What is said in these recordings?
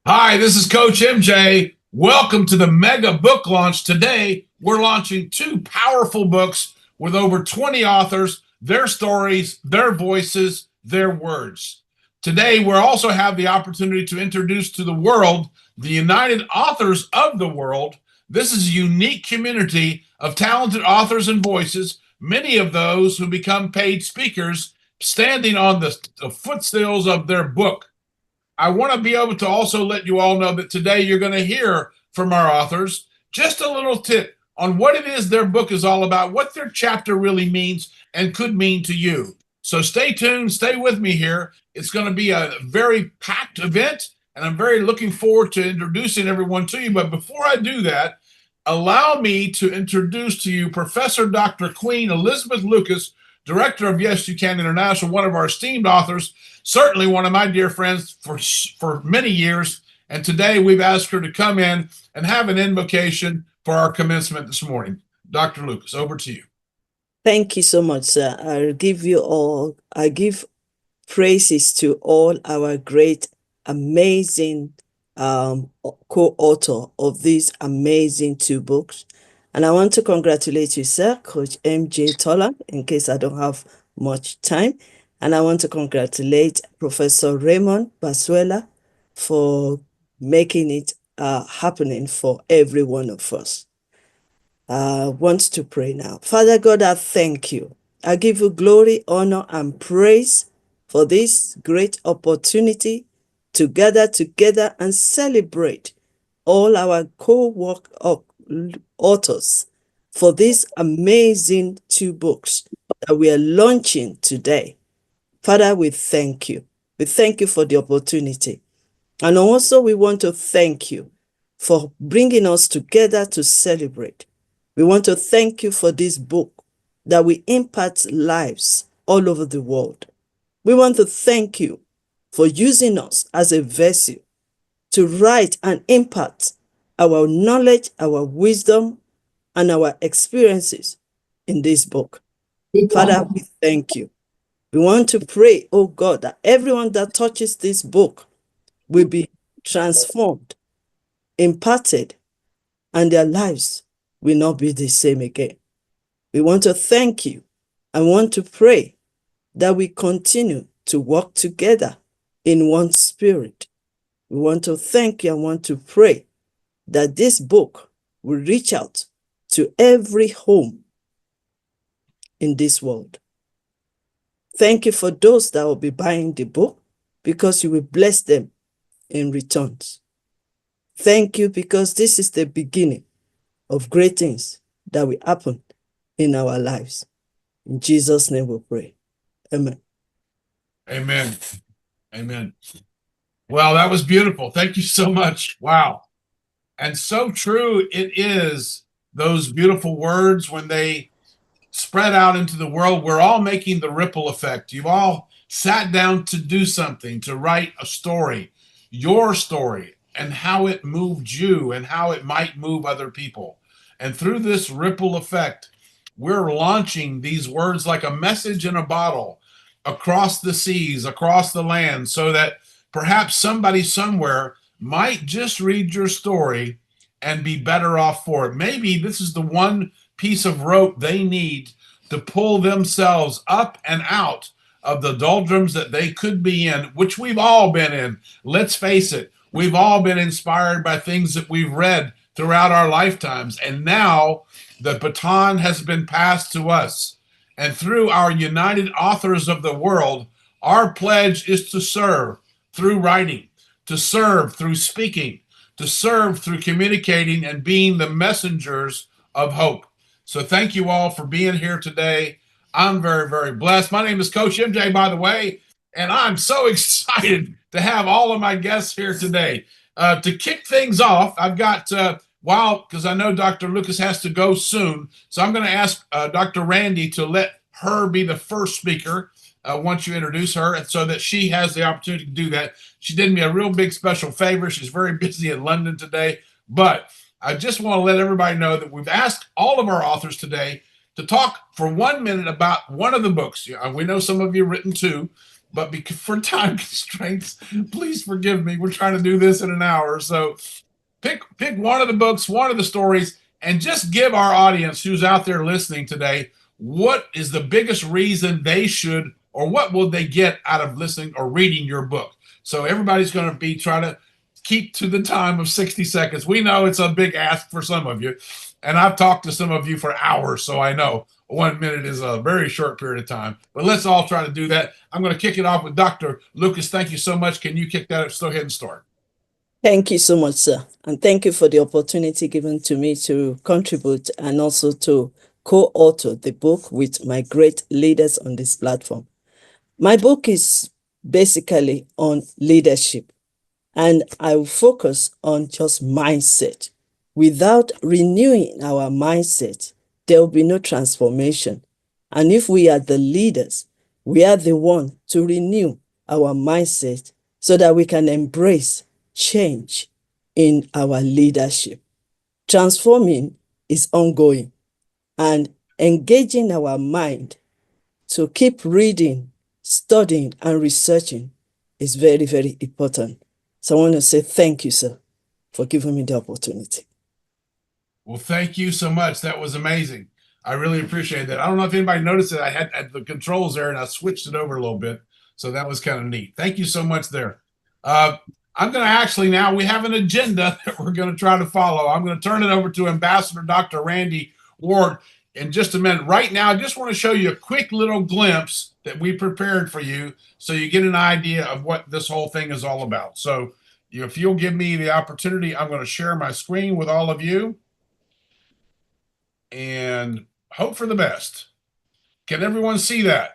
Hi, this is Coach MJ. Welcome to the mega book launch. Today, we're launching two powerful books with over 20 authors, their stories, their voices, their words. Today, we'll also have the opportunity to introduce to the world the United Authors of the World. This is a unique community of talented authors and voices, many of those who become paid speakers, standing on the footstills of their book. I want to be able to also let you all know that today you're going to hear from our authors just a little tip on what it is their book is all about, what their chapter really means and could mean to you. So stay tuned, stay with me here. It's going to be a very packed event, and I'm very looking forward to introducing everyone to you. But before I do that, allow me to introduce to you Professor Dr. Queen Elizabeth Lucas, Director of Yes You Can International, one of our esteemed authors, certainly one of my dear friends for many years. And today we've asked her to come in and have an invocation for our commencement this morning. Dr. Lucas, over to you. Thank you so much, sir. I give praises to all our great, amazing co-author of these amazing two books. And I want to congratulate you, sir, Coach M J Tolan, in case I don't have much time. And I want to congratulate Professor Raymond Banzuela for making it happening for every one of us. Wants to pray now. Father God, I thank you. I give you glory, honor, and praise for this great opportunity to gather together and celebrate all our co-work authors for these amazing two books that we are launching today. Father, we thank you. We thank you for the opportunity. And also we want to thank you for bringing us together to celebrate. We want to thank you for this book that will impact lives all over the world. We want to thank you for using us as a vessel to write and impact our knowledge, our wisdom, and our experiences in this book. Father, we thank you. We want to pray, oh God, that everyone that touches this book will be transformed, imparted, and their lives will not be the same again. We want to thank you and want to pray that we continue to work together in one spirit. We want to thank you and want to pray that this book will reach out to every home in this world. Thank you for those that will be buying the book because you will bless them in returns. Thank you because this is the beginning of great things that will happen in our lives. In Jesus' name we pray. Amen. Amen. Amen. Well, that was beautiful. Thank you so much. Wow. And so true it is, those beautiful words, when they spread out into the world, we're all making the ripple effect. You've all sat down to do something, to write a story, your story, and how it moved you and how it might move other people. And through this ripple effect, we're launching these words like a message in a bottle across the seas, across the land, so that perhaps somebody somewhere might just read your story and be better off for it. Maybe this is the one piece of rope they need to pull themselves up and out of the doldrums that they could be in, which we've all been in. Let's face it, we've all been inspired by things that we've read throughout our lifetimes. And now the baton has been passed to us. And through our United Authors of the World, our pledge is to serve through writing, to serve through speaking, to serve through communicating and being the messengers of hope. So thank you all for being here today. I'm very, very blessed. My name is Coach MJ, by the way, and I'm so excited to have all of my guests here today. To kick things off, I've got, because I know Dr. Lucas has to go soon, so I'm going to ask Dr. Randy to let her be the first speaker once you introduce her, so that she has the opportunity to do that. She did me a real big special favor. She's very busy in London today, but I just want to let everybody know that we've asked all of our authors today to talk for 1 minute about one of the books. We know some of you have written two, but for time constraints, please forgive me. We're trying to do this in an hour. So pick one of the books, one of the stories, and just give our audience who's out there listening today what is the biggest reason they should, or what will they get out of listening or reading your book. So everybody's going to be trying to keep to the time of 60 seconds. We know it's a big ask for some of you, and I've talked to some of you for hours, so I know 1 minute is a very short period of time. But let's all try to do that. I'm going to kick it off with Dr. Lucas. Thank you so much. Can you kick that up? Go ahead and start. Thank you so much, sir. And thank you for the opportunity given to me to contribute and also to co-author the book with my great leaders on this platform. My book is basically on leadership, and I will focus on just mindset. Without renewing our mindset, there will be no transformation. And if we are the leaders, we are the one to renew our mindset so that we can embrace change in our leadership. Transforming is ongoing, and engaging our mind to keep reading, studying, and researching is very, very important. So I want to say thank you, sir, for giving me the opportunity. Well, thank you so much. That was amazing. I really appreciate that. I don't know if anybody noticed that I had the controls there and I switched it over a little bit. So that was kind of neat. Thank you so much there. I'm going to actually now, we have an agenda that we're going to try to follow. I'm going to turn it over to Ambassador Dr. Randy Ward in just a minute. Right now, I just want to show you a quick little glimpse that we prepared for you so you get an idea of what this whole thing is all about. So if you'll give me the opportunity, I'm going to share my screen with all of you and hope for the best. Can everyone see that?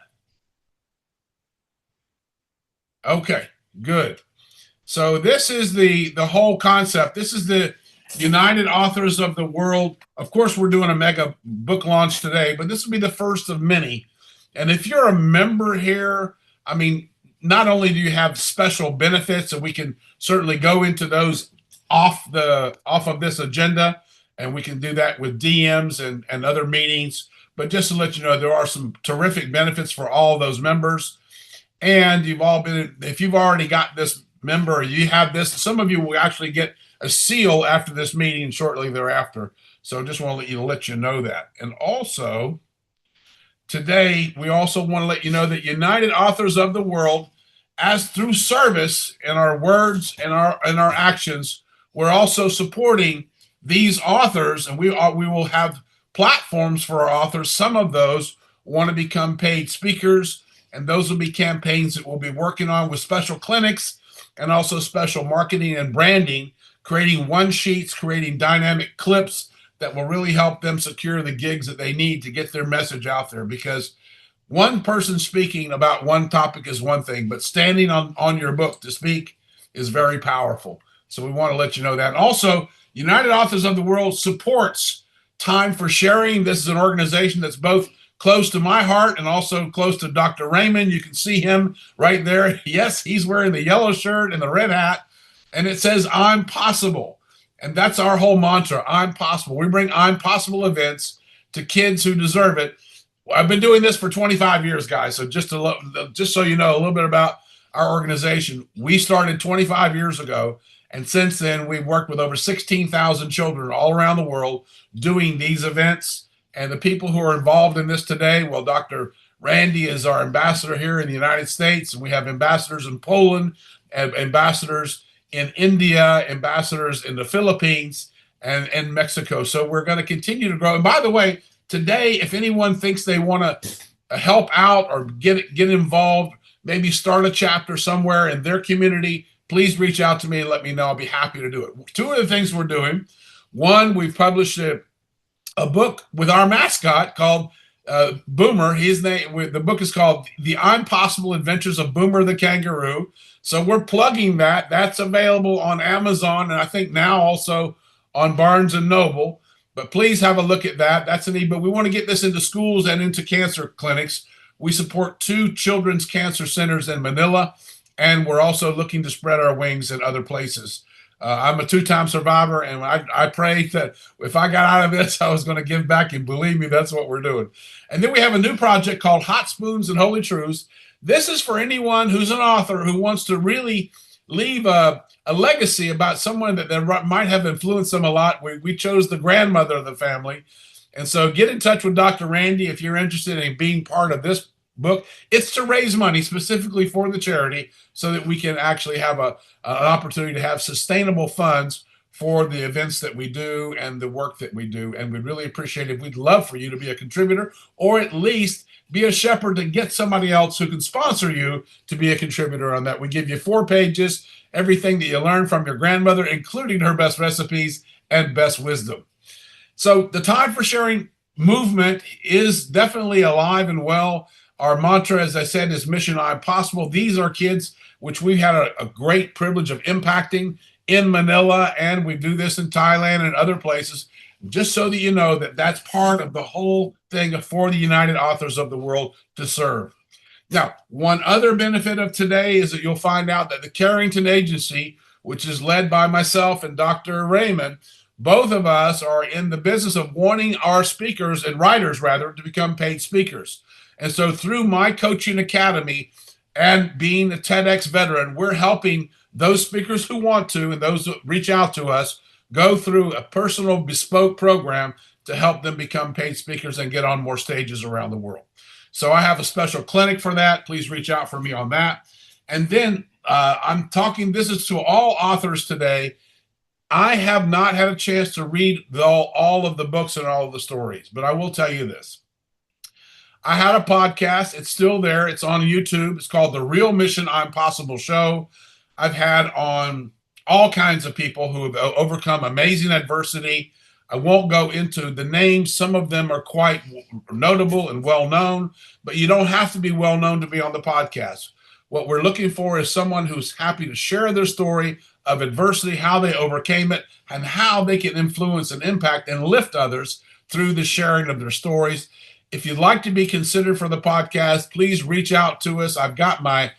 Okay, good. So this is the whole concept. This is the United Authors of the World. Of course, we're doing a mega book launch today, but this will be the first of many. And if you're a member here, I mean, not only do you have special benefits, and we can certainly go into those off of this agenda, and we can do that with DMs and other meetings. But just to let you know, there are some terrific benefits for all those members. And you've all been, if you've already got this member, you have this, some of you will actually get a seal after this meeting shortly thereafter. So just want to let you know that. And also, today, we also want to let you know that United Authors of the World, as through service in our words and our actions, we're also supporting these authors, and we will have platforms for our authors. Some of those want to become paid speakers, and those will be campaigns that we'll be working on with special clinics and also special marketing and branding, creating one sheets, creating dynamic clips that will really help them secure the gigs that they need to get their message out there. Because one person speaking about one topic is one thing, but standing on your book to speak is very powerful. So we want to let you know that. And also, United Authors of the World supports Time for Sharing. This is an organization that's both close to my heart and also close to Dr. Raymond. You can see him right there. Yes, he's wearing the yellow shirt and the red hat, and it says, I'm possible. And that's our whole mantra, I'm possible. We bring I'm possible events to kids who deserve it. I've been doing this for 25 years, guys. So just so you know a little bit about our organization, we started 25 years ago. And since then, we've worked with over 16,000 children all around the world doing these events. And the people who are involved in this today, well, Dr. Randy is our ambassador here in the United States. And we have ambassadors in Poland, ambassadors in India, ambassadors in the Philippines, and Mexico. So we're going to continue to grow. And by the way, today, if anyone thinks they want to help out or get involved, maybe start a chapter somewhere in their community, please reach out to me and let me know. I'll be happy to do it. Two of the things we're doing. One, we've published a book with our mascot called Boomer. The book is called The Impossible Adventures of Boomer the Kangaroo. So we're plugging that. That's available on Amazon, and I think now also on Barnes and Noble. But please have a look at that. That's an ebook. We want to get this into schools and into cancer clinics. We support 2 children's cancer centers in Manila, and we're also looking to spread our wings in other places. I'm a 2-time survivor, and I prayed that if I got out of this, I was going to give back, and believe me, that's what we're doing. And then we have a new project called Hot Spoons and Holy Truths. This is for anyone who's an author who wants to really leave a legacy about someone that might have influenced them a lot. We chose the grandmother of the family. And so get in touch with Dr. Randy if you're interested in being part of this book. It's to raise money specifically for the charity so that we can actually have an opportunity to have sustainable funds for the events that we do and the work that we do. And we'd really appreciate it. We'd love for you to be a contributor, or at least be a shepherd to get somebody else who can sponsor you to be a contributor on that. We give you 4 pages, everything that you learned from your grandmother, including her best recipes and best wisdom. So the Time for Sharing movement is definitely alive and well. Our mantra, as I said, is Mission Impossible. These are kids which we've had a great privilege of impacting in Manila, and we do this in Thailand and other places, just so that you know that that's part of the whole thing for the United Authors of the World to serve. Now, one other benefit of today is that you'll find out that the Carrington Agency, which is led by myself and Dr. Raymond, both of us are in the business of wanting our speakers and writers, rather, to become paid speakers. And so through my coaching academy and being a TEDx veteran, we're helping those speakers who want to and those that reach out to us go through a personal bespoke program to help them become paid speakers and get on more stages around the world. So I have a special clinic for that. Please reach out for me on that. And then I'm talking, this is to all authors today. I have not had a chance to read all of the books and all of the stories, but I will tell you this. I had a podcast. It's still there. It's on YouTube. It's called The Real Mission Impossible Show. I've had on all kinds of people who have overcome amazing adversity. I won't go into the names. Some of them are quite notable and well-known, but you don't have to be well-known to be on the podcast. What we're looking for is someone who's happy to share their story of adversity, how they overcame it, and how they can influence and impact and lift others through the sharing of their stories. If you'd like to be considered for the podcast, please reach out to us. I've got my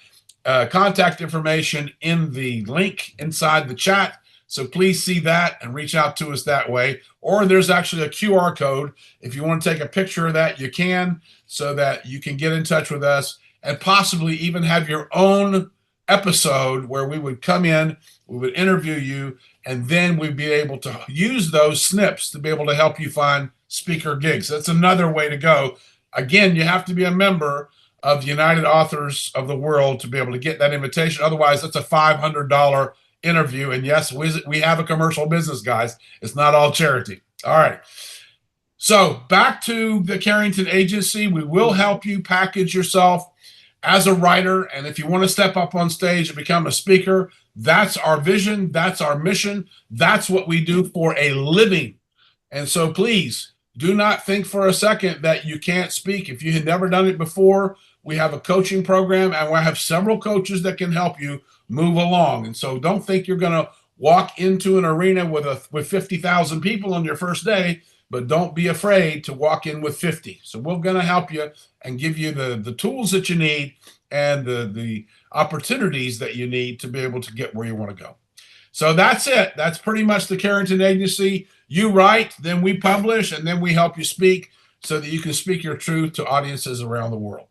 contact information in the link inside the chat. So please see that and reach out to us that way. Or there's actually a QR code. If you want to take a picture of that, you can, so that you can get in touch with us and possibly even have your own episode where we would come in, we would interview you, and then we'd be able to use those snips to be able to help you find speaker gigs. That's another way to go. Again, you have to be a member of the United Authors of the World to be able to get that invitation. Otherwise, that's a $500 interview. And yes, we have a commercial business, guys. It's not all charity. All right. So back to the Carrington Agency. We will help you package yourself as a writer. And if you want to step up on stage and become a speaker, that's our vision. That's our mission. That's what we do for a living. And so please do not think for a second that you can't speak. If you had never done it before, we have a coaching program, and we have several coaches that can help you move along. And so don't think you're going to walk into an arena with 50,000 people on your first day, but don't be afraid to walk in with 50. So we're going to help you and give you the tools that you need and the opportunities that you need to be able to get where you want to go. So that's it. That's pretty much the Carrington Agency. You write, then we publish, and then we help you speak so that you can speak your truth to audiences around the world.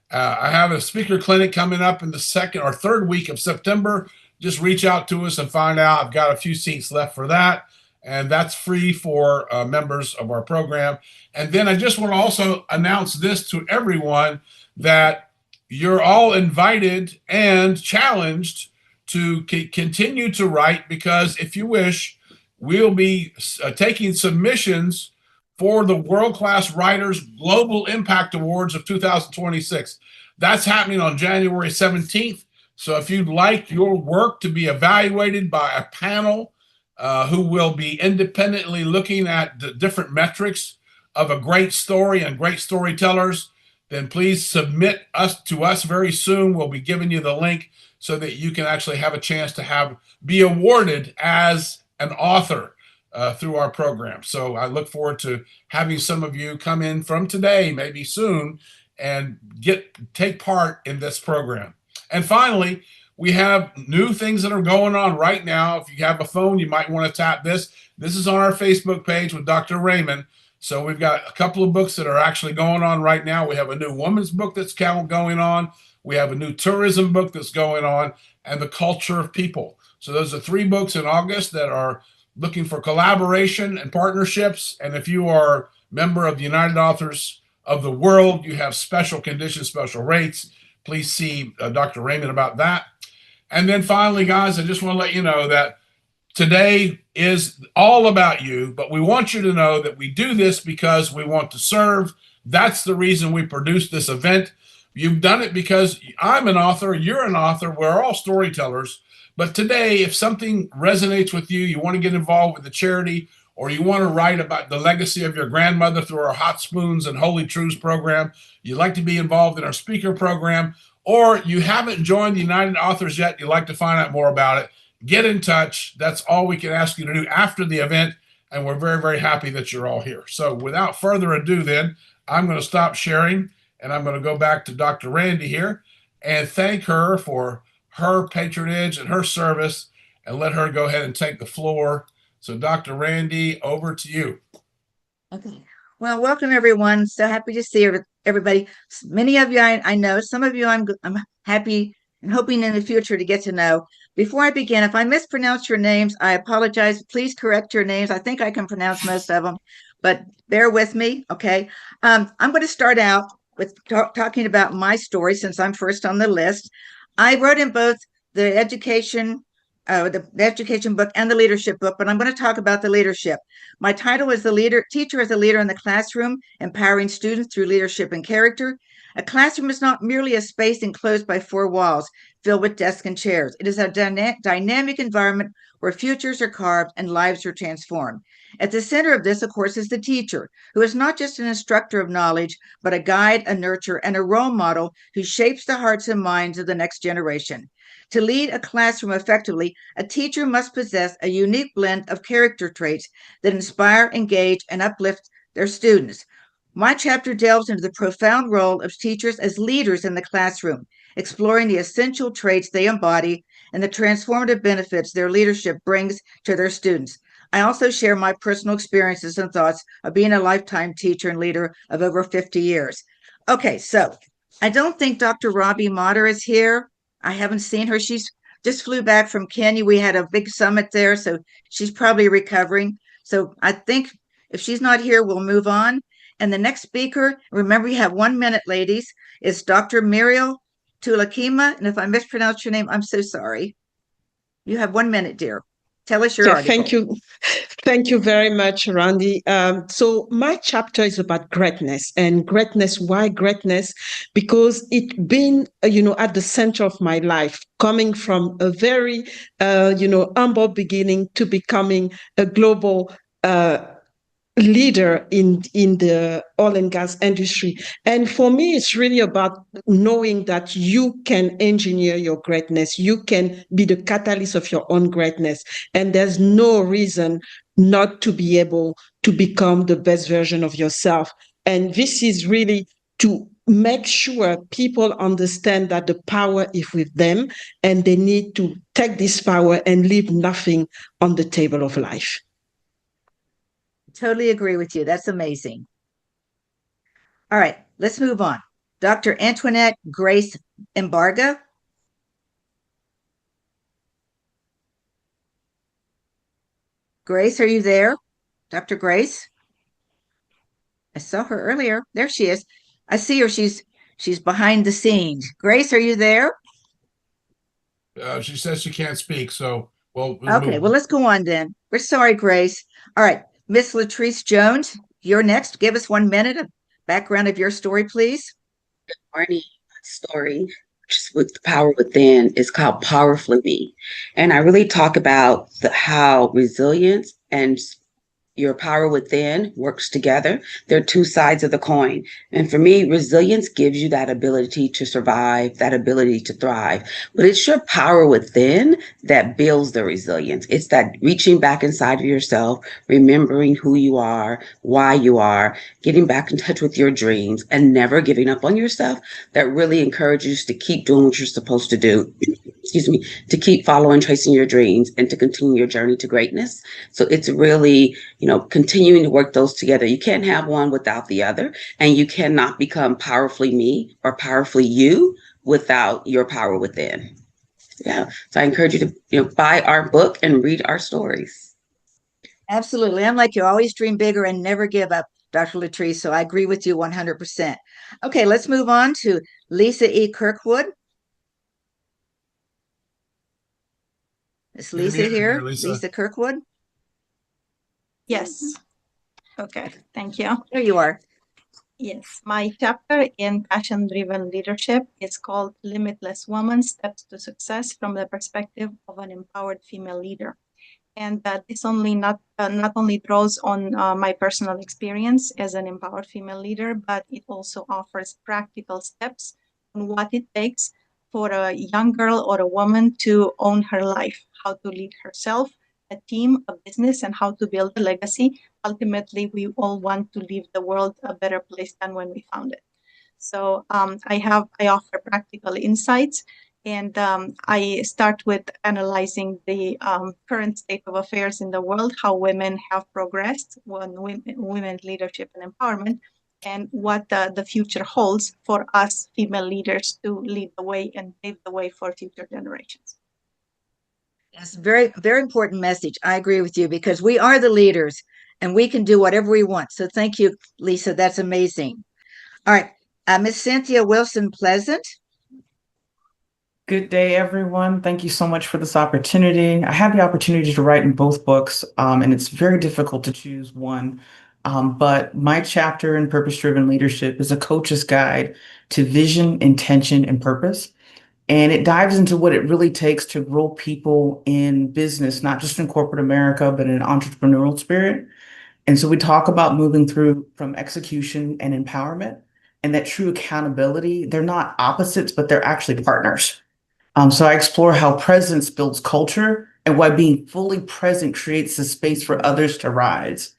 I have a speaker clinic coming up in the 2nd or 3rd week of September. Just reach out to us and find out. I've got a few seats left for that, and that's free for members of our program. And then I just want to also announce this to everyone, that you're all invited and challenged to continue to write, because if you wish, we'll be taking submissions for the World Class Writers Global Impact Awards of 2026. That's happening on January 17th. So if you'd like your work to be evaluated by a panel who will be independently looking at the different metrics of a great story and great storytellers, then please submit to us very soon. We'll be giving you the link so that you can actually have a chance to be awarded as an author through our program. So I look forward to having some of you come in from today, maybe soon, and take part in this program. And finally, we have new things that are going on right now. If you have a phone, you might want to tap this. This is on our Facebook page with Dr. Raymond. So we've got a couple of books that are actually going on right now. We have a new woman's book that's going on. We have a new tourism book that's going on, and The Culture of People. So those are 3 books in August that are looking for collaboration and partnerships. And if you are a member of the United Authors of the World, you have special conditions, special rates. Please see Dr. Raymond about that. And then finally, guys, I just want to let you know that today is all about you, but we want you to know that we do this because we want to serve. That's the reason we produce this event. You've done it because I'm an author, you're an author, we're all storytellers. But today, if something resonates with you, you want to get involved with the charity, or you want to write about the legacy of your grandmother through our Hot Spoons and Holy Truths program, you'd like to be involved in our speaker program, or you haven't joined the United Authors yet, you'd like to find out more about it, get in touch. That's all we can ask you to do after the event. And we're very, very happy that you're all here. So without further ado, then, I'm going to stop sharing and I'm going to go back to Dr. Randy here and thank her for her patronage and her service and let her go ahead and take the floor. So Dr. Randy, over to you. Okay. Well, welcome everyone. So happy to see everybody. Many of you I know, some of you I'm happy and hoping in the future to get to know. Before I begin, if I mispronounce your names, I apologize. Please correct your names. I think I can pronounce most of them, but bear with me, okay? I'm going to start out with talking about my story since I'm first on the list. I wrote in both the education book and the leadership book, but I'm going to talk about the leadership. My title is Teacher as a Leader in the Classroom, Empowering Students Through Leadership and Character. A classroom is not merely a space enclosed by 4 walls filled with desks and chairs. It is a dynamic environment where futures are carved and lives are transformed. At the center of this, of course, is the teacher, who is not just an instructor of knowledge, but a guide, a nurturer, and a role model who shapes the hearts and minds of the next generation. To lead a classroom effectively, a teacher must possess a unique blend of character traits that inspire, engage, and uplift their students. My chapter delves into the profound role of teachers as leaders in the classroom, exploring the essential traits they embody and the transformative benefits their leadership brings to their students. I also share my personal experiences and thoughts of being a lifetime teacher and leader of over 50 years. Okay, so I don't think Dr. Robbie Motter is here. I haven't seen her. She's just flew back from Kenya. We had a big summit there, so she's probably recovering. So I think if she's not here, we'll move on. And the next speaker, remember, you have 1 minute, ladies, is Dr. Muriel Tulakima. And if I mispronounced your name, I'm so sorry. You have 1 minute, dear. Tell us your article. Thank you. Thank you very much, Randy. So my chapter is about greatness, and greatness. Why greatness? Because it's been, at the center of my life, coming from a very, humble beginning to becoming a global leader in the oil and gas industry. And for me, it's really about knowing that you can engineer your greatness. You can be the catalyst of your own greatness. And there's no reason not to be able to become the best version of yourself. And this is really to make sure people understand that the power is with them and they need to take this power and leave nothing on the table of life. Totally agree with you. That's amazing. All right, let's move on. Dr. Antoinette Grace Embarga. Grace, are you there? Dr. Grace? I saw her earlier. There she is. I see her. She's behind the scenes. Grace, are you there? She says she can't speak, so we'll okay, well, let's go on then. We're sorry, Grace. All right, Miss Latrice Jones, you're next. Give us 1 minute of background of your story, please. Good morning. My story, which is with the power within, is called Powerfully Me. And I really talk about how resilience and your power within works together. They're 2 sides of the coin. And for me, resilience gives you that ability to survive, that ability to thrive. But it's your power within that builds the resilience. It's that reaching back inside of yourself, remembering who you are, why you are, getting back in touch with your dreams, and never giving up on yourself that really encourages you to keep doing what you're supposed to do. To keep following, tracing your dreams and to continue your journey to greatness. So it's really, continuing to work those together. You can't have one without the other, and you cannot become powerfully me or powerfully you without your power within. Yeah. So I encourage you to, buy our book and read our stories. Absolutely. I'm like you, always dream bigger and never give up, Dr. Latrice. So I agree with you 100%. Okay, let's move on to Lisa E. Kirkwood. Is Lisa here? Lisa Kirkwood? Yes. Okay, thank you. There you are. Yes, my chapter in Passion Driven Leadership is called Limitless Woman Steps to Success from the Perspective of an Empowered Female Leader. And this not only draws on my personal experience as an empowered female leader, but it also offers practical steps on what it takes for a young girl or a woman to own her life, how to lead herself, a team, a business, and how to build a legacy. Ultimately, we all want to leave the world a better place than when we found it. So I offer practical insights, and I start with analyzing the current state of affairs in the world, how women have progressed, women's leadership and empowerment, and what the future holds for us female leaders to lead the way and pave the way for future generations. It's a very, very important message. I agree with you because we are the leaders and we can do whatever we want. So thank you, Lisa. That's amazing. All right. Miss Cynthia Wilson Pleasant. Good day, everyone. Thank you so much for this opportunity. I have the opportunity to write in both books, and it's very difficult to choose one. But my chapter in Purpose Driven Leadership is a coach's guide to vision, intention, and purpose. And it dives into what it really takes to grow people in business, not just in corporate America, but in an entrepreneurial spirit. And so we talk about moving through from execution and empowerment, and that true accountability. They're not opposites, but they're actually partners. So I explore how presence builds culture and why being fully present creates the space for others to rise.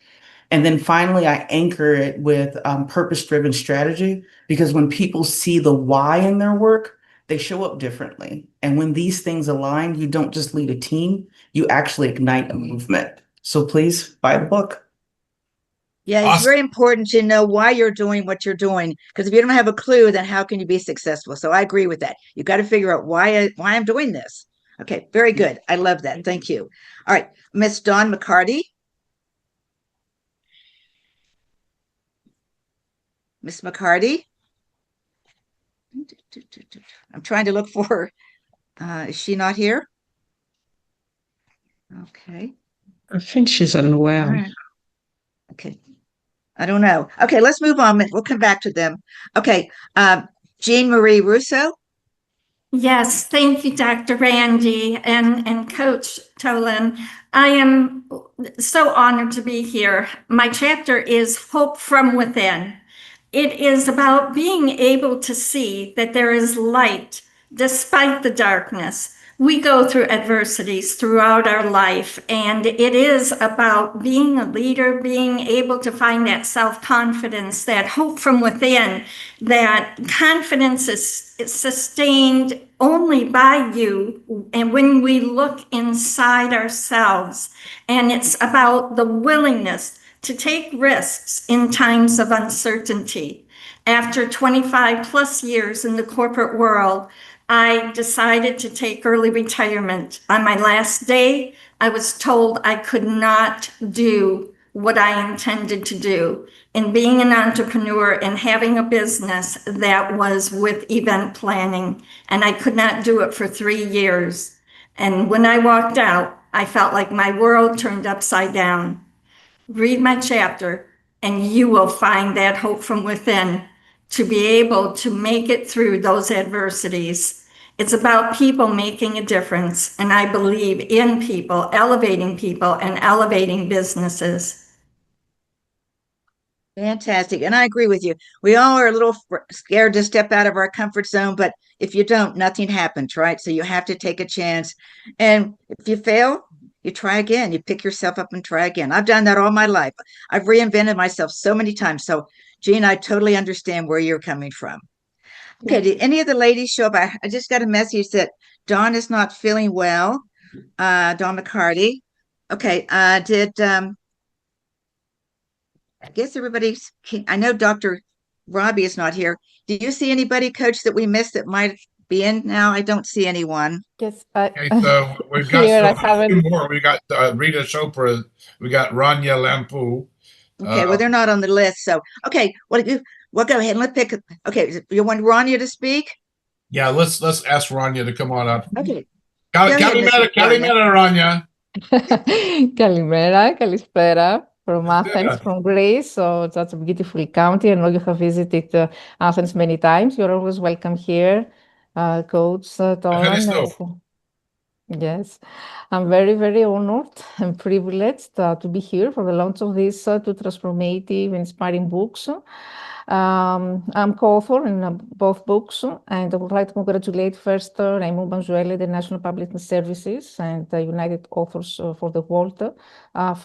And then finally, I anchor it with purpose-driven strategy, because when people see the why in their work, they show up differently. And when these things align, you don't just lead a team, you actually ignite a movement. So please buy the book. Yeah, it's Awesome. very important to know why you're doing what you're doing, because if you don't have a clue, then how can you be successful? So I agree with that. You got to figure out why I'm doing this. Okay, very good. I love that. Thank you. All right, Miss Dawn McCarty. Miss McCarty. I'm trying to look for her. Is she not here? Okay. I think she's unwell. All right. Okay. I don't know. Okay, let's move on. We'll come back to them. Okay. Jean Marie Russo. Yes, thank you, Dr. Randy and Coach Tolan. I am so honored to be here. My chapter is Hope from Within. It is about being able to see that there is light despite the darkness. We go through adversities throughout our life, and it is about being a leader, being able to find that self-confidence, that hope from within. That confidence is sustained only by you, and when we look inside ourselves, and it's about the willingness to take risks in times of uncertainty. After 25 plus years in the corporate world, I decided to take early retirement. On my last day, I was told I could not do what I intended to do. In being an entrepreneur and having a business that was with event planning, and I could not do it for 3 years. And when I walked out, I felt like my world turned upside down. Read my chapter, and you will find that hope from within to be able to make it through those adversities. It's about people making a difference, and I believe in people, and elevating businesses. Fantastic. And I agree with you. We all are a little scared to step out of our comfort zone, but if you don't, nothing happens, right? So you have to take a chance. And if you fail, you try again. You pick yourself up and try again. I've done that all my life. I've reinvented myself so many times. So, Jean, I totally understand where you're coming from. Okay, did any of the ladies show up? I just got a message that Dawn is not feeling well. Dawn McCarty. Okay, I guess I know Dr. Robbie is not here. Do you see anybody, Coach, that we missed that might be in now? I don't see anyone. Yes, Okay, so we've got here I still a haven't. few more. We got Rita Chopra. We got Rania Lampu. Okay, well, they're not on the list. So, okay, well, go ahead and let's pick. Okay, you want Rania to speak? Yeah, let's ask Rania to come on up. Okay. Go ahead, Miss Rania. Kalimera, Rania. Kalimera, Kalispera from Kalispera. Athens, from Greece. So that's a beautiful county. I know you have visited Athens many times. You're always welcome here, Coach Tolan. Ευχαριστώ. Yes, I'm very, very honored and privileged to be here for the launch of these two transformative, inspiring books. I'm co-author in both books, and I would like to congratulate first Raymond, Banzuela, the National Public Services, and the United Authors for the World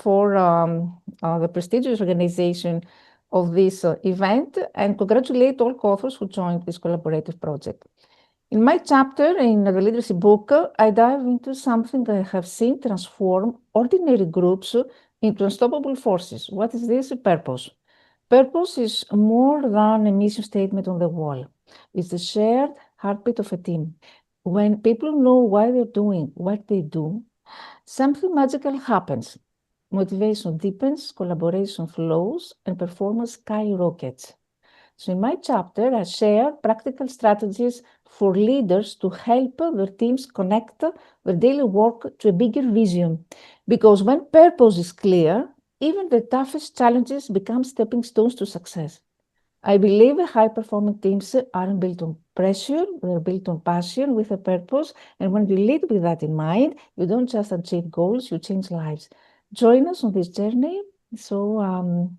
for the prestigious organization of this event, and congratulate all co-authors who joined this collaborative project. In my chapter in the leadership book, I dive into something I have seen transform ordinary groups into unstoppable forces. What is this? Purpose. Purpose is more than a mission statement on the wall. It's the shared heartbeat of a team. When people know why they're doing what they do, something magical happens. Motivation deepens, collaboration flows, and performance skyrockets. So in my chapter, I share practical strategies for leaders to help their teams connect their daily work to a bigger vision. Because when purpose is clear, even the toughest challenges become stepping stones to success. I believe high-performing teams aren't built on pressure, they're built on passion with a purpose. And when you lead with that in mind, you don't just achieve goals, you change lives. Join us on this journey. So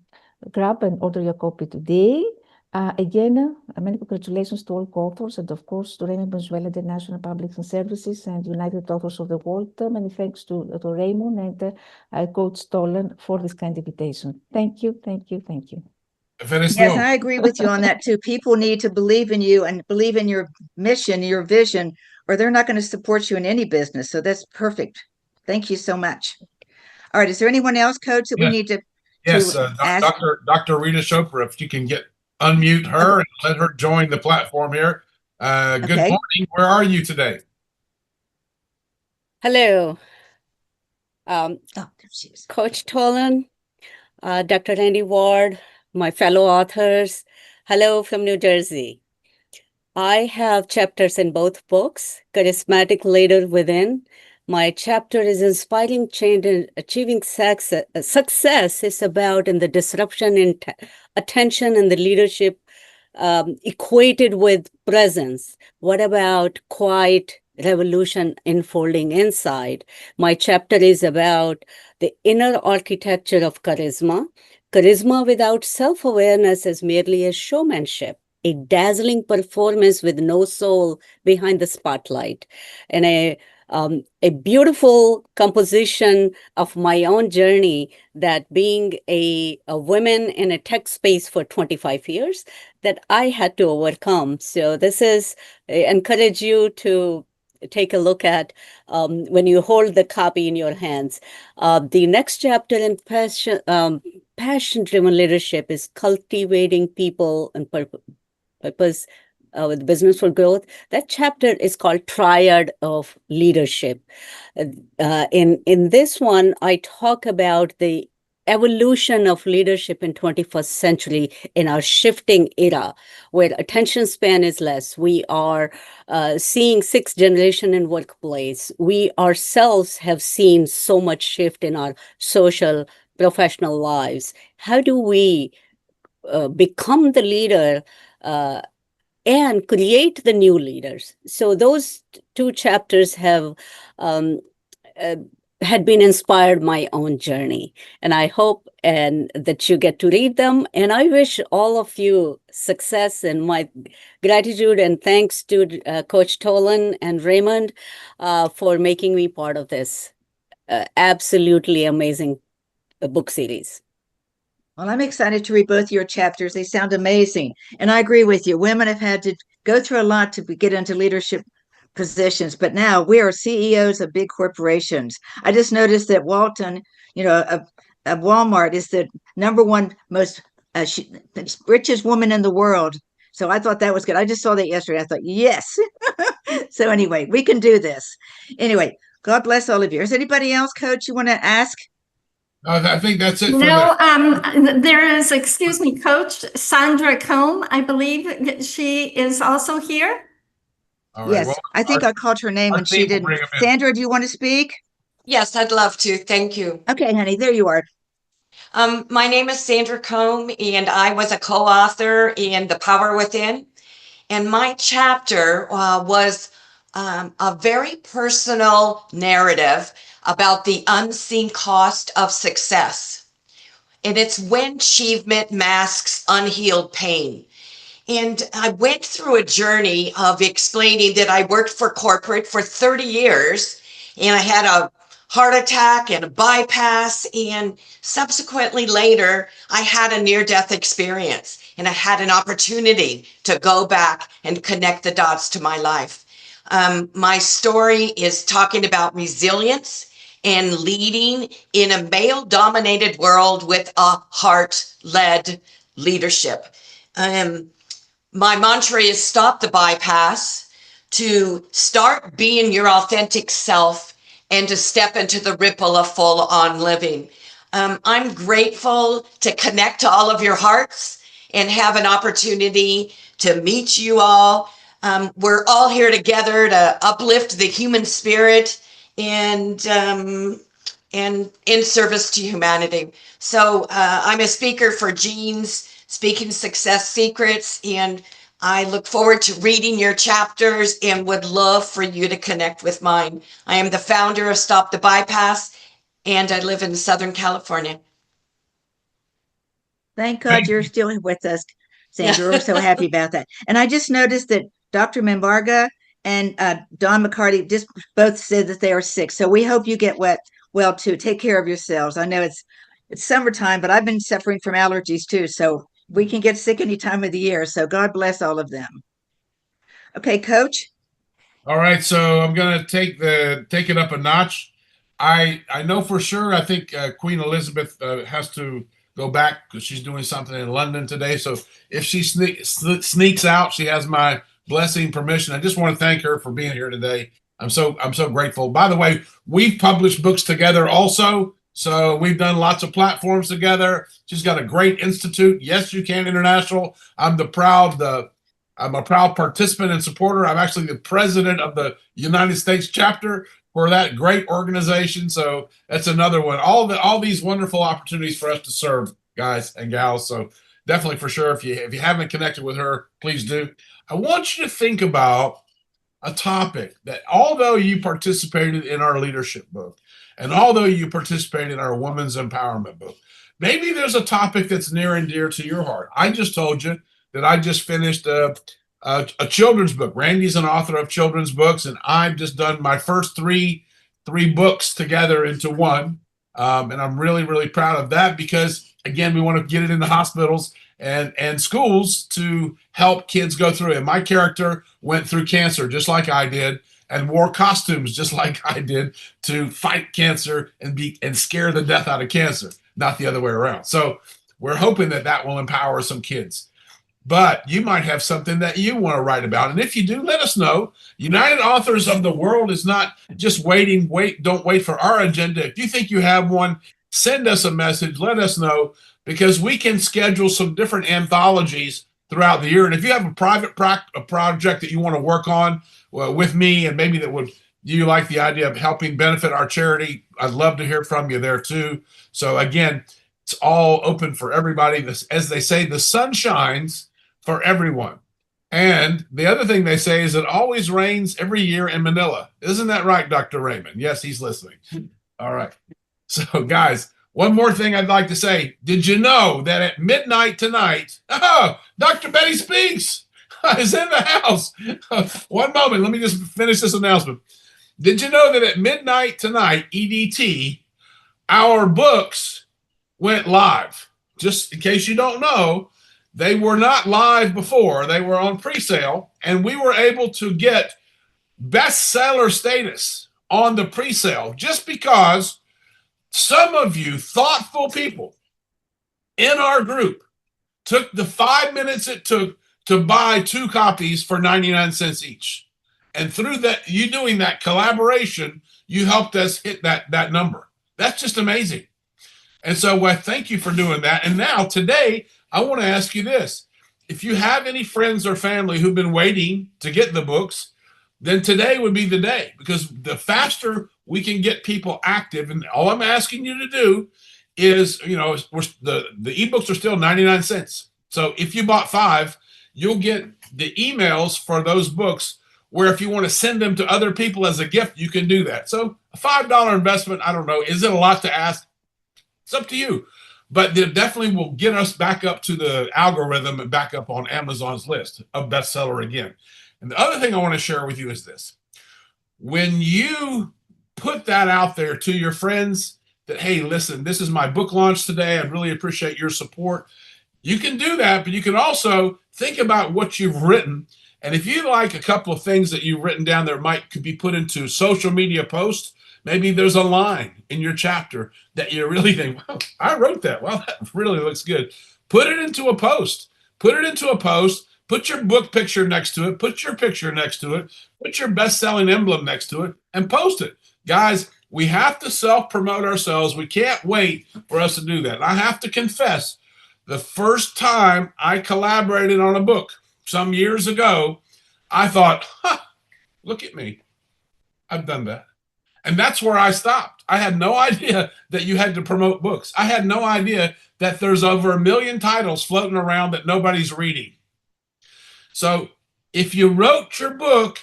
grab and order your copy today. Again, many congratulations to all co-authors and of course to Raymond, Banzuela, the National Public Services and United Authors of the World. Many thanks to Raymond and Coach Tolan for this kind invitation. Thank you, thank you, thank you. Yes, I agree with you on that too. People need to believe in you and believe in your mission, your vision, or they're not going to support you in any business. So that's perfect. Thank you so much. All right, is there anyone else, Coach, that we need to ask? Dr. Rita Chopra, if you can unmute her and let her join the platform here. Good morning. Where are you today? Hello. Coach Tolan, Dr. Randy Ward, my fellow authors. Hello from New Jersey. I have chapters in both books, Charismatic Leader Within. My chapter is Inspiring Change and Achieving Success. Success is about in the disruption in attention and the leadership equated with presence. What about quiet revolution unfolding inside? My chapter is about the inner architecture of charisma. Charisma without self-awareness is merely a showmanship, a dazzling performance with no soul behind the spotlight, and a beautiful composition of my own journey, that being a woman in a tech space for 25 years that I had to overcome. So this is, I encourage you to take a look at when you hold the copy in your hands. The next chapter in passion-driven leadership is cultivating people and purpose with business for growth. That chapter is called Triad of Leadership. In this one, I talk about the evolution of leadership in 21st century in our shifting era, where attention span is less. We are seeing sixth generation in workplace. We ourselves have seen so much shift in our social, professional lives. How do we become the leader and create the new leaders? So those two chapters have had been inspired my own journey, and I hope that you get to read them. And I wish all of you success, and my gratitude and thanks to Coach Tolan and Raymond for making me part of this absolutely amazing book series. Well, I'm excited to read both your chapters. They sound amazing. And I agree with you. Women have had to go through a lot to get into leadership positions, but now we are CEOs of big corporations. I just noticed that Walton, of Walmart, is the #1 most richest woman in the world. So I thought that was good. I just saw that yesterday. I thought, yes. So anyway, we can do this. Anyway, God bless all of you. Is anybody else, Coach, you want to ask? I think that's it for No, the. there is, excuse me, Coach Sandra Combe. I believe she is also here. All right. Yes, Well, I think I called her name and she team will didn't. bring 'em in. Sandra, do you want to speak? Yes, I'd love to. Thank you. Okay, honey, there you are. My name is Sandra Combe, and I was a co-author in The Power Within. And my chapter was a very personal narrative about the unseen cost of success. And it's when achievement masks unhealed pain. And I went through a journey of explaining that I worked for corporate for 30 years and I had a heart attack and a bypass. And subsequently later, I had a near-death experience and I had an opportunity to go back and connect the dots to my life. My story is talking about resilience and leading in a male-dominated world with a heart-led leadership. My mantra is stop the bypass, to start being your authentic self, and to step into the ripple of full on living. I'm grateful to connect to all of your hearts and have an opportunity to meet you all. We're all here together to uplift the human spirit and in service to humanity. So I'm a speaker for Jean's Speaking Success Secrets, and I look forward to reading your chapters and would love for you to connect with mine. I am the founder of Stop the Bypass, and I live in Southern California. Thank God you're still with us, Sandra. We're so happy about that. And I just noticed that Dr. Membarga and Don McCarty just both said that they are sick. So we hope you get well too. Take care of yourselves. I know it's summertime, but I've been suffering from allergies too. So we can get sick any time of the year. So God bless all of them. Okay, Coach. All right, so I'm gonna take it up a notch. I know for sure. I think Queen Elizabeth has to go back because she's doing something in London today. So if she sneaks out, she has my blessing, permission. I just want to thank her for being here today. I'm so grateful. By the way, we've published books together also. So we've done lots of platforms together. She's got a great institute. Yes, You Can International. I'm a proud participant and supporter. I'm actually the president of the United States chapter for that great organization. So that's another one. All these wonderful opportunities for us to serve, guys and gals. So definitely, for sure, if you haven't connected with her, please do. I want you to think about a topic that, although you participated in our leadership book, and although you participated in our women's empowerment book, maybe there's a topic that's near and dear to your heart. I just told you that I just finished a children's book. Randy's an author of children's books, and I've just done my first three books together into one. And I'm really, really proud of that because, again, we want to get it into hospitals and schools to help kids go through it. My character went through cancer just like I did and wore costumes just like I did to fight cancer and scare the death out of cancer, not the other way around. So we're hoping that will empower some kids. But you might have something that you want to write about. And if you do, let us know. United Authors of the World is not just don't wait for our agenda. If you think you have one, send us a message, let us know, because we can schedule some different anthologies throughout the year. And if you have a private project that you want to work on with me, and maybe you like the idea of helping benefit our charity, I'd love to hear from you there too. So again, it's all open for everybody. As they say, the sun shines for everyone. And the other thing they say is it always rains every year in Manila. Isn't that right, Dr. Raymond? Yes, he's listening. All right. So guys, one more thing I'd like to say. Did you know that at midnight tonight, Dr. Betty Speaks is in the house. One moment, let me just finish this announcement. Did you know that at midnight tonight, EDT, our books went live? Just in case you don't know, they were not live before. They were on pre-sale, and we were able to get bestseller status on the pre-sale just because some of you thoughtful people in our group took the 5 minutes it took to buy 2 copies for 99 cents each. And through that, you doing that collaboration, you helped us hit that number. That's just amazing. And so I thank you for doing that. And now today, I want to ask you this. If you have any friends or family who've been waiting to get the books, then today would be the day, because the faster we can get people active, and all I'm asking you to do is, the ebooks are still 99 cents. So if you bought 5, you'll get the emails for those books, where if you want to send them to other people as a gift, you can do that. So a $5 investment, I don't know, is it a lot to ask? It's up to you. But it definitely will get us back up to the algorithm and back up on Amazon's list of bestseller again. And the other thing I want to share with you is this. When you put that out there to your friends that, hey, listen, this is my book launch today, I'd really appreciate your support. You can do that, but you can also think about what you've written. And if you like a couple of things that you've written down there could be put into social media posts, maybe there's a line in your chapter that you really think, wow, I wrote that. Well, that really looks good. Put it into a post. Put it into a post. Put your book picture next to it. Put your picture next to it. Put your best-selling emblem next to it and post it. Guys, we have to self-promote ourselves. We can't wait for us to do that. I have to confess, the first time I collaborated on a book some years ago, I thought, look at me. I've done that. And that's where I stopped. I had no idea that you had to promote books. I had no idea that there's over 1 million titles floating around that nobody's reading. So if you wrote your book,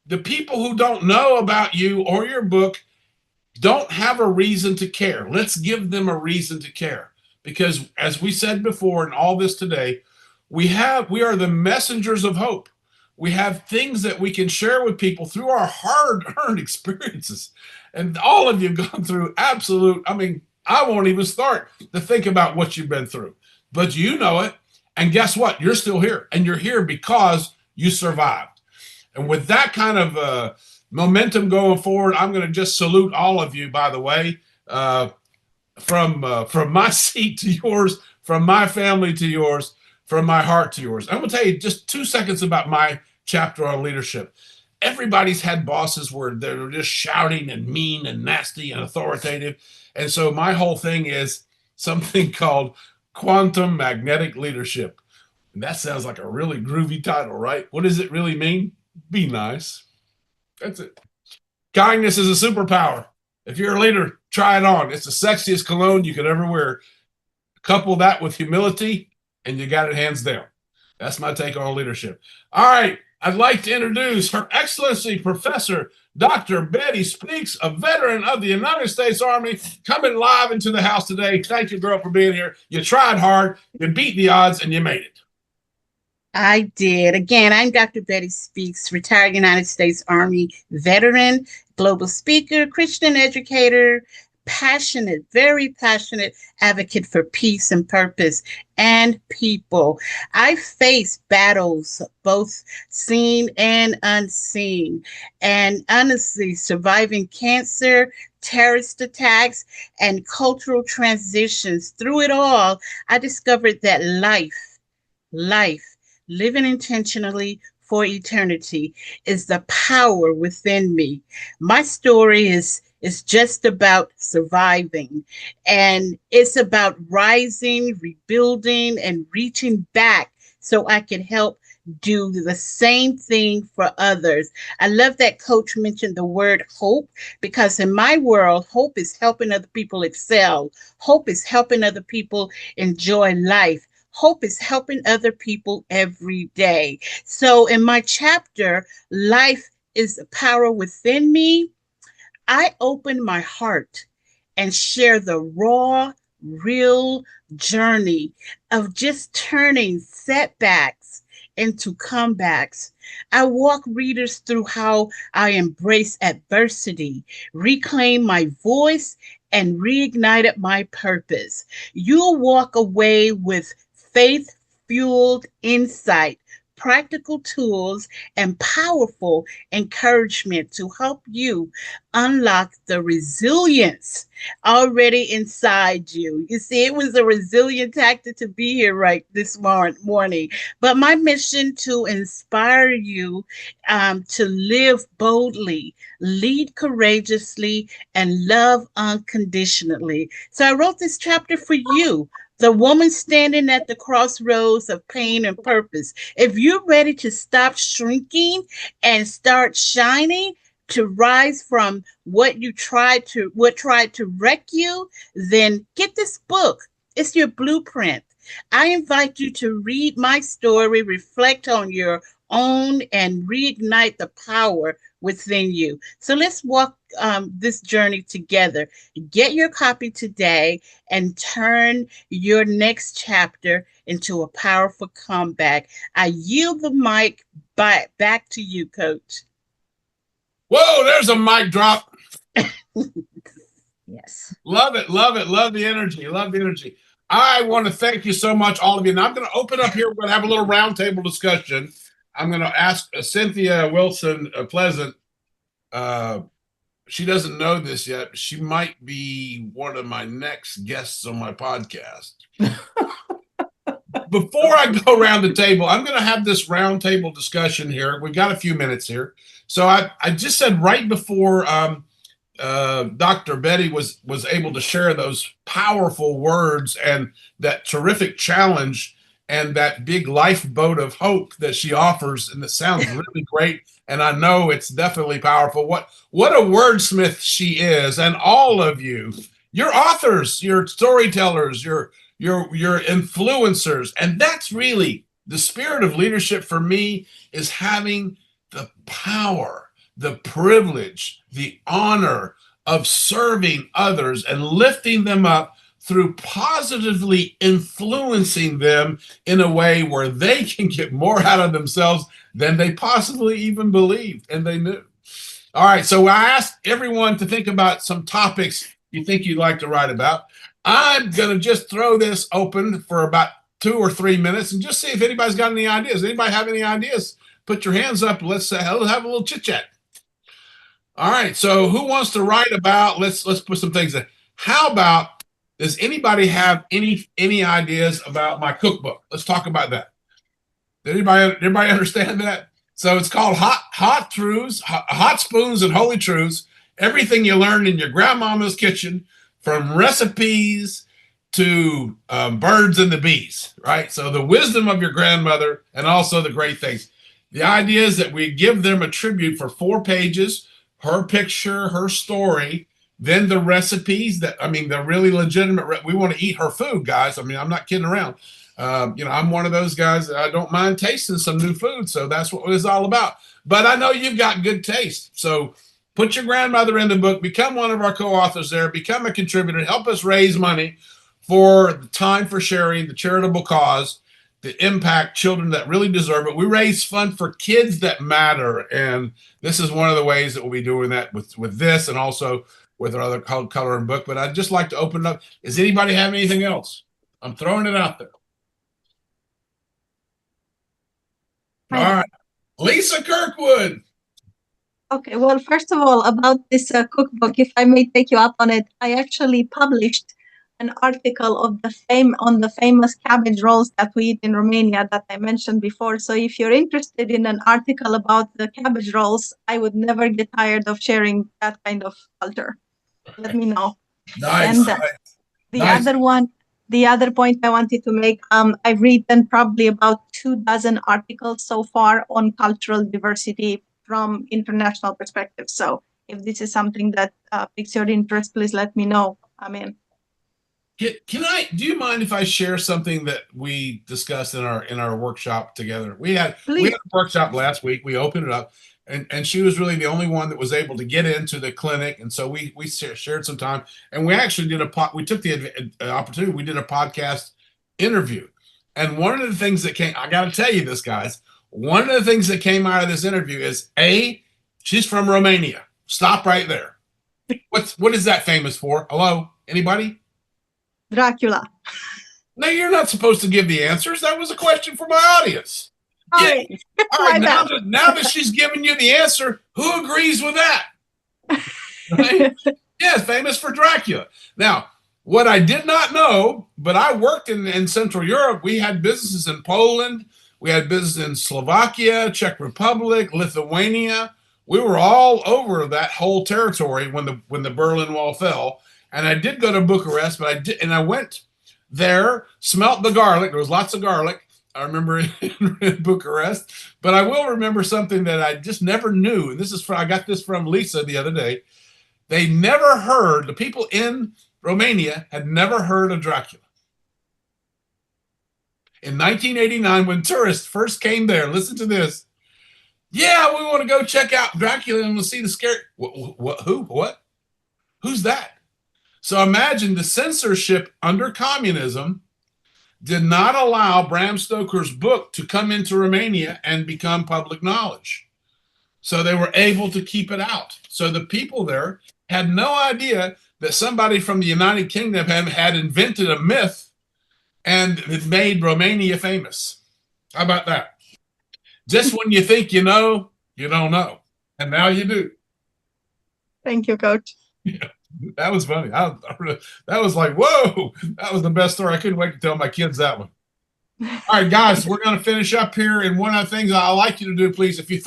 the people who don't know about you or your book don't have a reason to care. Let's give them a reason to care. Because as we said before in all this today, we are the messengers of hope. We have things that we can share with people through our hard-earned experiences. And all of you have gone through I won't even start to think about what you've been through. But you know it. And guess what? You're still here. And you're here because you survived. And with that kind of momentum going forward, I'm going to just salute all of you, by the way, from my seat to yours, from my family to yours, from my heart to yours. I'm going to tell you just 2 seconds about my chapter on leadership. Everybody's had bosses where they're just shouting and mean and nasty and authoritative. And so my whole thing is something called quantum magnetic leadership. And that sounds like a really groovy title, right? What does it really mean? Be nice. That's it. Kindness is a superpower. If you're a leader, try it on. It's the sexiest cologne you could ever wear. Couple that with humility, and you got it hands down. That's my take on leadership. All right. I'd like to introduce Her Excellency Professor Dr. Betty Speaks, a veteran of the United States Army, coming live into the house today. Thank you, girl, for being here. You tried hard, you beat the odds, and you made it. I did. Again, I'm Dr. Betty Speaks, retired United States Army veteran, global speaker, Christian educator, passionate, very passionate advocate for peace and purpose and people. I face battles, both seen and unseen, and honestly, surviving cancer, terrorist attacks, and cultural transitions. Through it all, I discovered that life, living intentionally for eternity, is the power within me. My story is just about surviving, and it's about rising, rebuilding, and reaching back so I can help do the same thing for others. I love that Coach mentioned the word hope, because in my world, hope is helping other people excel. Hope is helping other people enjoy life. Hope is helping other people every day. So in my chapter, Life is the Power Within Me, I open my heart and share the raw, real journey of just turning setbacks into comebacks. I walk readers through how I embrace adversity, reclaim my voice, and reignited my purpose. You'll walk away with faith-fueled insight, practical tools and powerful encouragement to help you unlock the resilience already inside you. You see, it was a resilient tactic to be here right this morning. But my mission to inspire you to live boldly, lead courageously, and love unconditionally. So I wrote this chapter for you, the woman standing at the crossroads of pain and purpose. If you're ready to stop shrinking and start shining, to rise from what tried to wreck you, then get this book. It's your blueprint. I invite you to read my story, reflect on your own, and reignite the power within you. So let's walk this journey together. Get your copy today and turn your next chapter into a powerful comeback. I yield the mic back to you, Coach. Whoa, there's a mic drop. Yes. Love it, love it, love the energy, love the energy. I want to thank you so much, all of you. Now I'm going to open up here. We're going to have a little roundtable discussion. I'm going to ask Cynthia Wilson Pleasant. She doesn't know this yet, but she might be one of my next guests on my podcast. Before I go around the table, I'm going to have this roundtable discussion here. We've got a few minutes here. So I just said right before Dr. Betty was able to share those powerful words and that terrific challenge and that big lifeboat of hope that she offers, and it sounds really great. And I know it's definitely powerful. What a wordsmith she is, and all of you, you're authors, you're storytellers, you're influencers, and that's really the spirit of leadership for me, is having the power, the privilege, the honor of serving others and lifting them up through positively influencing them in a way where they can get more out of themselves than they possibly even believed and they knew. All right, so I asked everyone to think about some topics you think you'd like to write about. I'm going to just throw this open for about 2 or 3 minutes and just see if anybody's got any ideas. Anybody have any ideas? Put your hands up. Let's have a little chit chat. All right. So who wants to write about? Let's put some things in. How about, does anybody have any ideas about my cookbook? Let's talk about that. Did everybody understand that? So it's called Hot Truths, Hot Spoons and Holy Truths. Everything you learned in your grandmama's kitchen, from recipes to birds and the bees, right? So the wisdom of your grandmother and also the great things. The idea is that we give them a tribute for 4 pages, her picture, her story, then the recipes that, they're really legitimate. We want to eat her food, guys. I'm not kidding around. I'm one of those guys that I don't mind tasting some new food. So that's what it's all about. But I know you've got good taste. So put your grandmother in the book, become one of our co-authors there, become a contributor, help us raise money for the Time for Sharing, the charitable cause, to impact children that really deserve it. We raise funds for kids that matter. And this is one of the ways that we'll be doing that with this and also with our other coloring book. But I'd just like to open it up. Does anybody have anything else? I'm throwing it out there. All right. Lisa Kirkwood. Okay, well, first of all, about this cookbook, if I may take you up on it, I actually published an article of on the famous cabbage rolls that we eat in Romania that I mentioned before. So if you're interested in an article about the cabbage rolls, I would never get tired of sharing that kind of culture. Let me know. Nice. And the other point I wanted to make, I've written probably about 24 articles so far on cultural diversity from international perspective. So if this is something that piques your interest, please let me know. I'm in. Do you mind if I share something that we discussed in our workshop together? We had a workshop last week. We opened it up, and she was really the only one that was able to get into the clinic. And so we shared some time, and we actually we took the opportunity. We did a podcast interview. And one of the things that I got to tell you this, guys, one of the things that came out of this interview is she's from Romania. Stop right there. What is that famous for? Hello? Anybody? Dracula. No, you're not supposed to give the answers. That was a question for my audience. Sorry. All right, My bad. now that she's given you the answer, who agrees with that? Right? Yes, famous for Dracula. Now, what I did not know, but I worked in Central Europe. We had businesses in Poland. We had business in Slovakia, Czech Republic, Lithuania. We were all over that whole territory when the Berlin Wall fell. And I did go to Bucharest, but I went there, smelt the garlic. There was lots of garlic. I remember in Bucharest, but I will remember something that I just never knew. And I got this from Lisa the other day. The people in Romania had never heard of Dracula. In 1989, when tourists first came there, listen to this. Yeah, we want to go check out Dracula and we'll see the scary. What? Who? What? Who's that? So imagine the censorship under communism did not allow Bram Stoker's book to come into Romania and become public knowledge. So they were able to keep it out. So the people there had no idea that somebody from the United Kingdom had invented a myth and it made Romania famous. How about that? Just when you think you know, you don't know. And now you do. Thank you, Coach. Yeah, that was funny. That was like, whoa, that was the best story. I couldn't wait to tell my kids that one. All right, guys, we're going to finish up here. And one of the things I'd like you to do, please, if you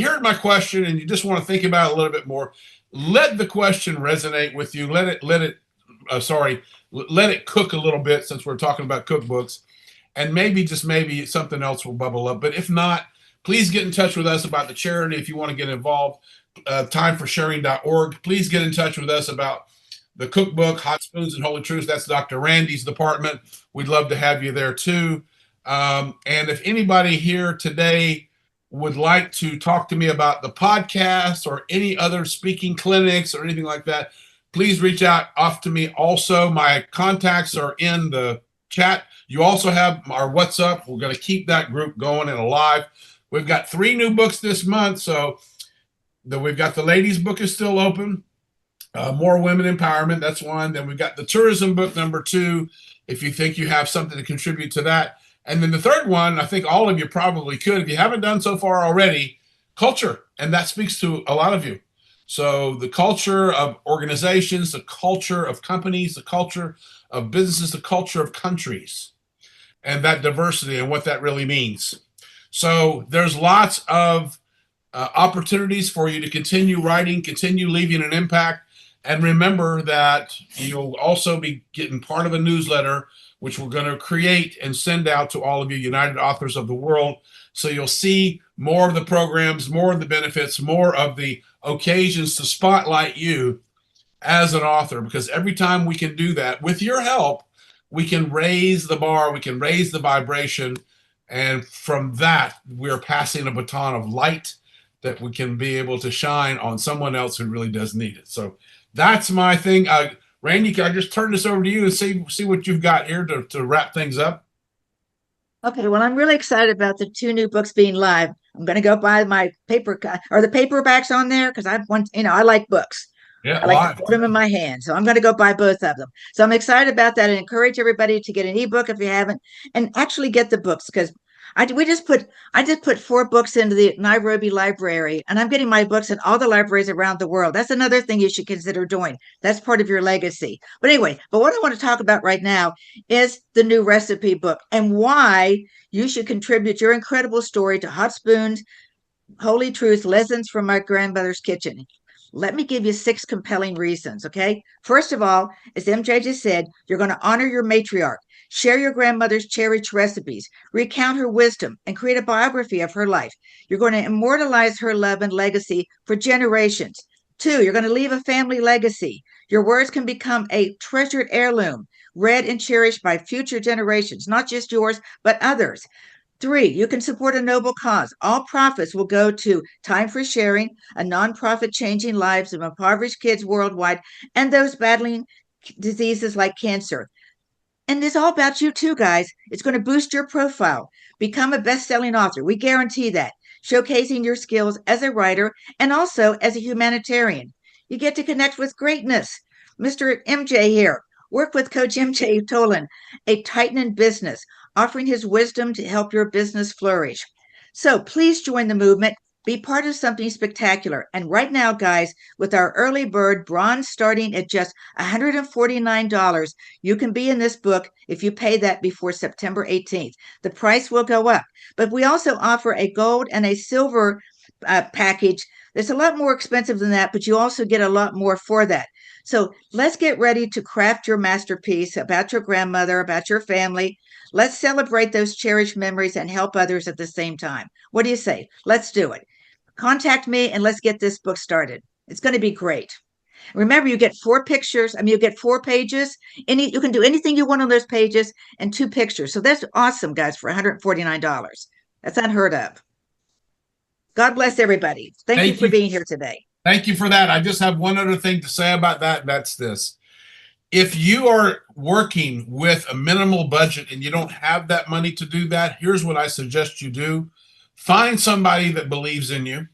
heard my question and you just want to think about it a little bit more, let the question resonate with you. Let it cook a little bit, since we're talking about cookbooks, and maybe something else will bubble up. But if not, please get in touch with us about the charity if you want to get involved. Timeforsharing.org. Please get in touch with us about the cookbook, Hot Spoons and Holy Truths. That's Dr. Randy's department. We'd love to have you there too. And if anybody here today would like to talk to me about the podcast or any other speaking clinics or anything like that, please reach out off to me. Also, my contacts are in the chat. You also have our WhatsApp. We're going to keep that group going and alive. We've got 3 new books this month. So we've got the ladies book is still open. More women empowerment. That's one. Then we've got the tourism book number 2. If you think you have something to contribute to that. And then the third one, I think all of you probably could, if you haven't done so far already, culture. And that speaks to a lot of you. So the culture of organizations, the culture of companies, the culture of businesses, the culture of countries, and that diversity and what that really means. So there's lots of opportunities for you to continue writing, continue leaving an impact. And remember that you'll also be getting part of a newsletter, which we're going to create and send out to all of you United Authors of the World. So you'll see more of the programs, more of the benefits, more of the occasions to spotlight you as an author, because every time we can do that with your help, we can raise the bar, we can raise the vibration. And from that, we're passing a baton of light that we can be able to shine on someone else who really does need it. So that's my thing. Randy, can I just turn this over to you and see what you've got here to wrap things up? Okay, well, I'm really excited about the 2 new books being live. I'm going to go buy my the paperbacks on there, because I like books. Yeah, I like to put them in my hand. So I'm going to go buy both of them. So I'm excited about that and encourage everybody to get an ebook if you haven't, and actually get the books, because I just put 4 books into the Nairobi library, and I'm getting my books in all the libraries around the world. That's another thing you should consider doing. That's part of your legacy. But what I want to talk about right now is the new recipe book and why you should contribute your incredible story to Hot Spoons, Holy Truth, Lessons from My Grandmother's Kitchen. Let me give you 6 compelling reasons, okay? First of all, as MJ just said, you're going to honor your matriarch, share your grandmother's cherished recipes, recount her wisdom, and create a biography of her life. You're going to immortalize her love and legacy for generations. 2, you're going to leave a family legacy. Your words can become a treasured heirloom, read and cherished by future generations, not just yours, but others. 3, you can support a noble cause. All profits will go to Time for Sharing, a nonprofit changing lives of impoverished kids worldwide and those battling diseases like cancer. And it's all about you too, guys. It's going to boost your profile. Become a best-selling author. We guarantee that. Showcasing your skills as a writer and also as a humanitarian. You get to connect with greatness. Mr. MJ here. Work with Coach M J Tolan, a titan in business, offering his wisdom to help your business flourish. So please join the movement. Be part of something spectacular. And right now, guys, with our early bird bronze starting at just $149, you can be in this book if you pay that before September 18th. The price will go up. But we also offer a gold and a silver package. It's a lot more expensive than that, but you also get a lot more for that. So let's get ready to craft your masterpiece about your grandmother, about your family. Let's celebrate those cherished memories and help others at the same time. What do you say? Let's do it. Contact me and let's get this book started. It's going to be great. Remember, you get 4 pictures. You get 4 pages. You can do anything you want on those pages and 2 pictures. So that's awesome, guys, for $149. That's unheard of. God bless everybody. Thank you for being here today. Thank you for that. I just have one other thing to say about that. That's this. If you are working with a minimal budget and you don't have that money to do that, here's what I suggest you do. Find somebody that believes in you.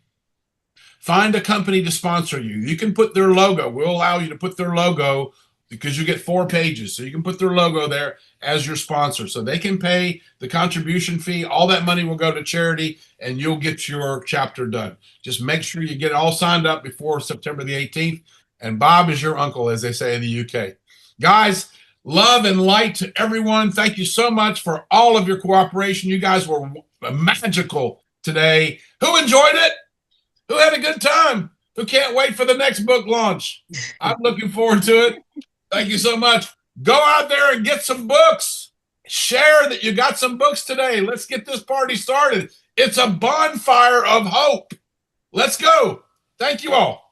Find a company to sponsor you. You can put their logo. We'll allow you to put their logo because you get 4 pages. So you can put their logo there as your sponsor. So they can pay the contribution fee. All that money will go to charity and you'll get your chapter done. Just make sure you get it all signed up before September the 18th. And Bob is your uncle, as they say in the UK. Guys, love and light to everyone. Thank you so much for all of your cooperation. You guys were magical today. Who enjoyed it? Who had a good time? Who can't wait for the next book launch? I'm looking forward to it. Thank you so much. Go out there and get some books. Share that you got some books today. Let's get this party started. It's a bonfire of hope. Let's go. Thank you all.